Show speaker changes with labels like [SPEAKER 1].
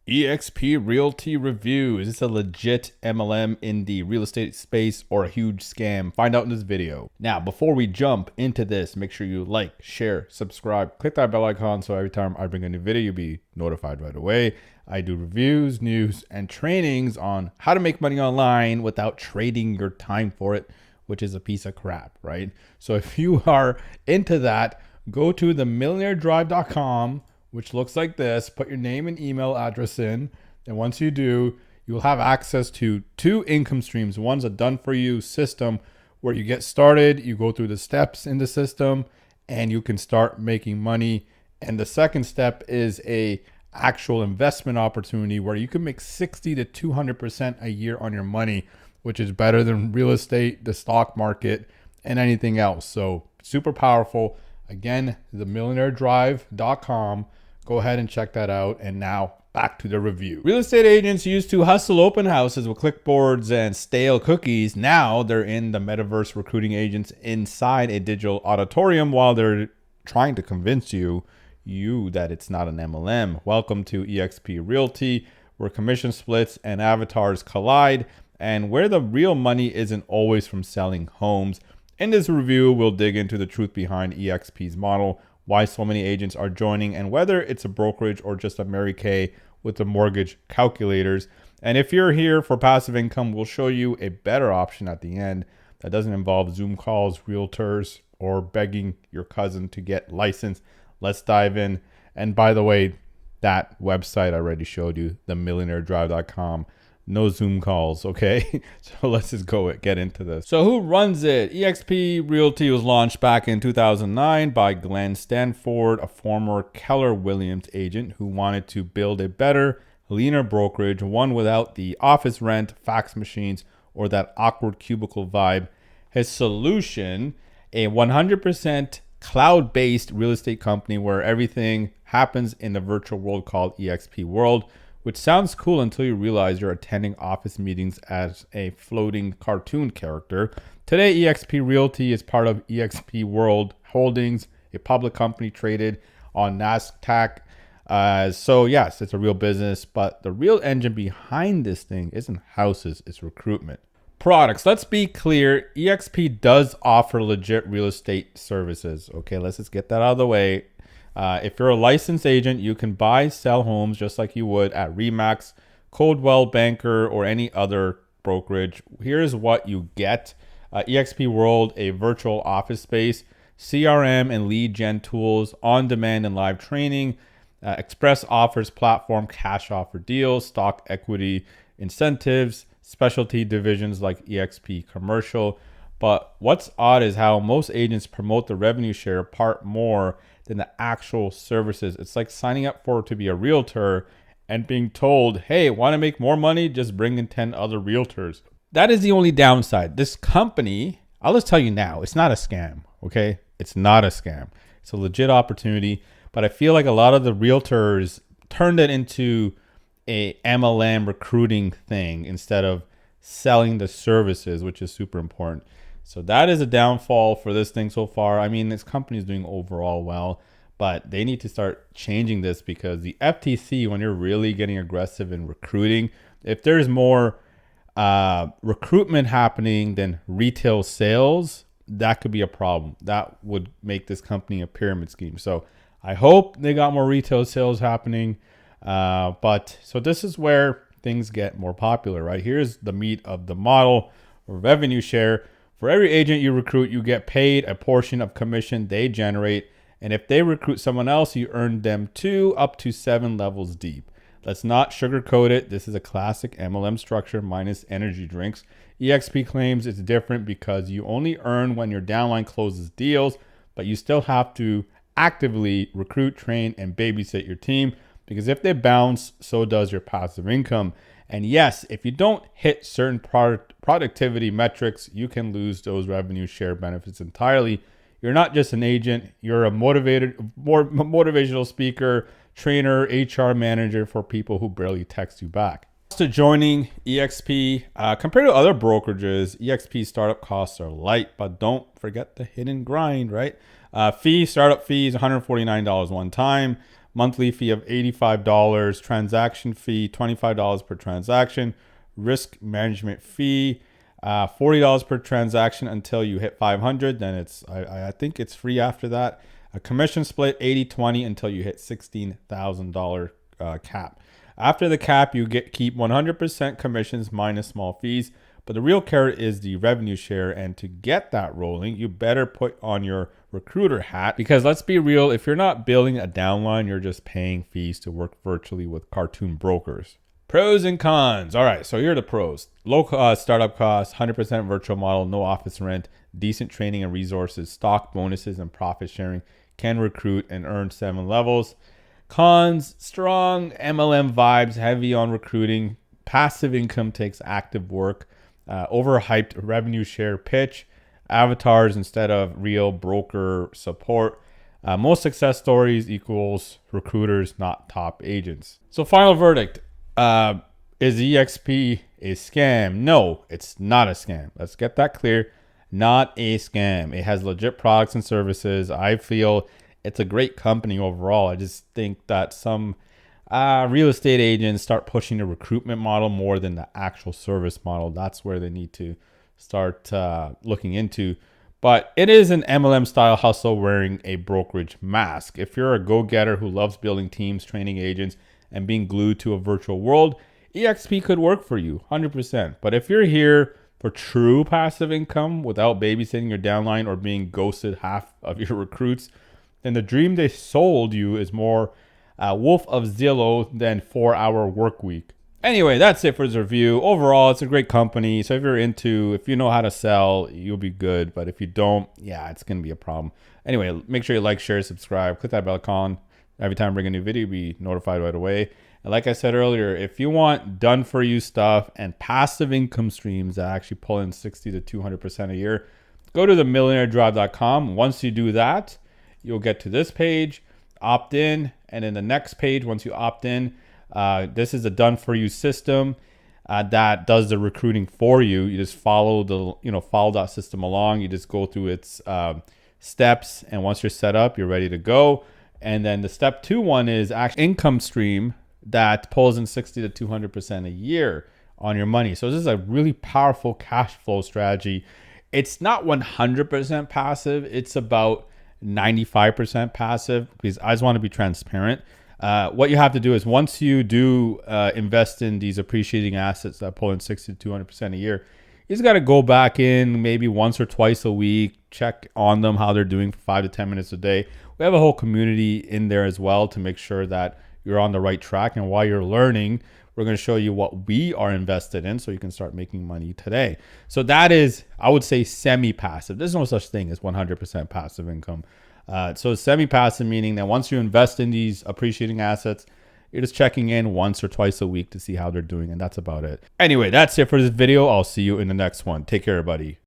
[SPEAKER 1] EXP Realty review. Is this a legit MLM in the real estate space or a huge scam? Find out in this video. Now, before we jump into this, make sure you like, share, subscribe, click that bell icon so every time I bring a new video, you'll be notified right away. I do reviews, news, and trainings on how to make money online without trading your time for it, which is a piece of crap, right? So if you are into that, go to themillionairedrive.com, which looks like this. Put your name and email address in. And once you do, you'll have access to 2 income streams. One's a done for you system where you get started, you go through the steps in the system, and you can start making money. And the second step is a actual investment opportunity where you can make 60 to 200% a year on your money, which is better than real estate, the stock market, and anything else. So super powerful. Again, themillionairedrive.com. Go ahead and check that out. And now back to the review. Real estate agents used to hustle open houses with clipboards and stale cookies. Now they're in the metaverse recruiting agents inside a digital auditorium while they're trying to convince you that it's not an MLM. Welcome to EXP Realty, where commission splits and avatars collide, and where the real money isn't always from selling homes. In this review, we'll dig into the truth behind EXP's model, why so many agents are joining, and whether it's a brokerage or just a Mary Kay with the mortgage calculators. And if you're here for passive income, we'll show you a better option at the end that doesn't involve Zoom calls, realtors, or begging your cousin to get licensed. Let's dive in. And by the way, that website I already showed you, themillionairedrive.com. No Zoom calls, okay? So let's just get into this. So who runs it? EXP Realty was launched back in 2009 by Glenn Stanford, a former Keller Williams agent who wanted to build a better, leaner brokerage, one without the office rent, fax machines, or that awkward cubicle vibe. His solution, a 100% cloud-based real estate company where everything happens in the virtual world called EXP World, which sounds cool until you realize you're attending office meetings as a floating cartoon character. Today, EXP Realty is part of EXP World Holdings, a public company traded on NASDAQ. So yes, it's a real business, but the real engine behind this thing isn't houses, it's recruitment. Products. Let's be clear. EXP does offer legit real estate services. Okay, let's just get that out of the way. If you're a licensed agent, you can buy, sell homes just like you would at Remax, Coldwell Banker, or any other brokerage. Here's what you get. EXP World, a virtual office space, CRM and lead gen tools, on-demand and live training, express offers platform, cash offer deals, stock equity incentives, specialty divisions like EXP Commercial. But what's odd is how most agents promote the revenue share part more than the actual services. It's like signing up to be a realtor and being told, hey, want to make more money? Just bring in 10 other realtors. That is the only downside. This company, I'll just tell you now, it's not a scam, okay? It's not a scam. It's a legit opportunity, but I feel like a lot of the realtors turned it into a MLM recruiting thing instead of selling the services, which is super important. So that is a downfall for this thing so far. I mean, this company is doing overall well, but they need to start changing this because the FTC, when you're really getting aggressive in recruiting, if there's more recruitment happening than retail sales, that could be a problem. That would make this company a pyramid scheme. So I hope they got more retail sales happening. But so this is where things get more popular, right? Here's the meat of the model, or revenue share. For every agent you recruit, you get paid a portion of commission they generate. And if they recruit someone else, you earn them 2 up to 7 levels deep. Let's not sugarcoat it. This is a classic MLM structure minus energy drinks. EXP claims it's different because you only earn when your downline closes deals, but you still have to actively recruit, train, and babysit your team, because if they bounce, so does your passive income. And yes, if you don't hit certain productivity metrics, you can lose those revenue share benefits entirely. You're not just an agent, you're a motivational speaker, trainer, HR manager for people who barely text you back. To joining EXP, compared to other brokerages, EXP startup costs are light, but don't forget the hidden grind, right? Startup fee is $149 one time. monthly fee of $85, transaction fee $25 per transaction, risk management fee $40 per transaction until you hit 500. Then it's I think it's free after that. A commission split 80-20 until you hit $16,000 cap. After the cap, you keep 100% commissions minus small fees. But the real carrot is the revenue share. And to get that rolling, you better put on your recruiter hat, because let's be real, if you're not building a downline, you're just paying fees to work virtually with cartoon brokers. Pros and cons. All right, so here are the pros. Low startup costs, 100% virtual model, no office rent, decent training and resources, stock bonuses and profit sharing, can recruit and earn 7 levels. Cons, strong MLM vibes, heavy on recruiting, passive income takes active work, overhyped revenue share pitch, avatars instead of real broker support. Most success stories equals recruiters, not top agents. So final verdict. Is EXP a scam? No, it's not a scam. Let's get that clear. Not a scam. It has legit products and services. I feel it's a great company overall. I just think that some real estate agents start pushing the recruitment model more than the actual service model. That's where they need to start looking into. But it is an MLM style hustle wearing a brokerage mask. If you're a go-getter who loves building teams, training agents, and being glued to a virtual world, EXP could work for you 100%. But if you're here for true passive income without babysitting your downline or being ghosted half of your recruits, then the dream they sold you is more Wolf of Zillow than 4-hour work week. Anyway, that's it for this review. Overall, it's a great company. So if you know how to sell, you'll be good. But if you don't, yeah, it's going to be a problem. Anyway, make sure you like, share, subscribe, click that bell icon. Every time I bring a new video, you'll be notified right away. And like I said earlier, if you want done for you stuff and passive income streams that actually pull in 60 to 200% a year, go to themillionairedrive.com. Once you do that, you'll get to this page, opt in, and then the next page, once you opt in, this is a done for you system that does the recruiting for you. You just follow that system along. You just go through its steps, and once you're set up, you're ready to go. And then the step 2 one is actual income stream that pulls in 60 to 200% a year on your money. So this is a really powerful cash flow strategy. It's not 100% passive. It's about 95% passive, because I just want to be transparent. What you have to do is, once you do invest in these appreciating assets that pull in 60 to 200% a year, you just got to go back in maybe once or twice a week, check on them, how they're doing for 5 to 10 minutes a day. We have a whole community in there as well to make sure that you're on the right track. And while you're learning, we're going to show you what we are invested in so you can start making money today. So that is, I would say, semi-passive. There's no such thing as 100% passive income. So semi-passive meaning that once you invest in these appreciating assets, you're just checking in once or twice a week to see how they're doing. And that's about it. Anyway, that's it for this video. I'll see you in the next one. Take care, everybody.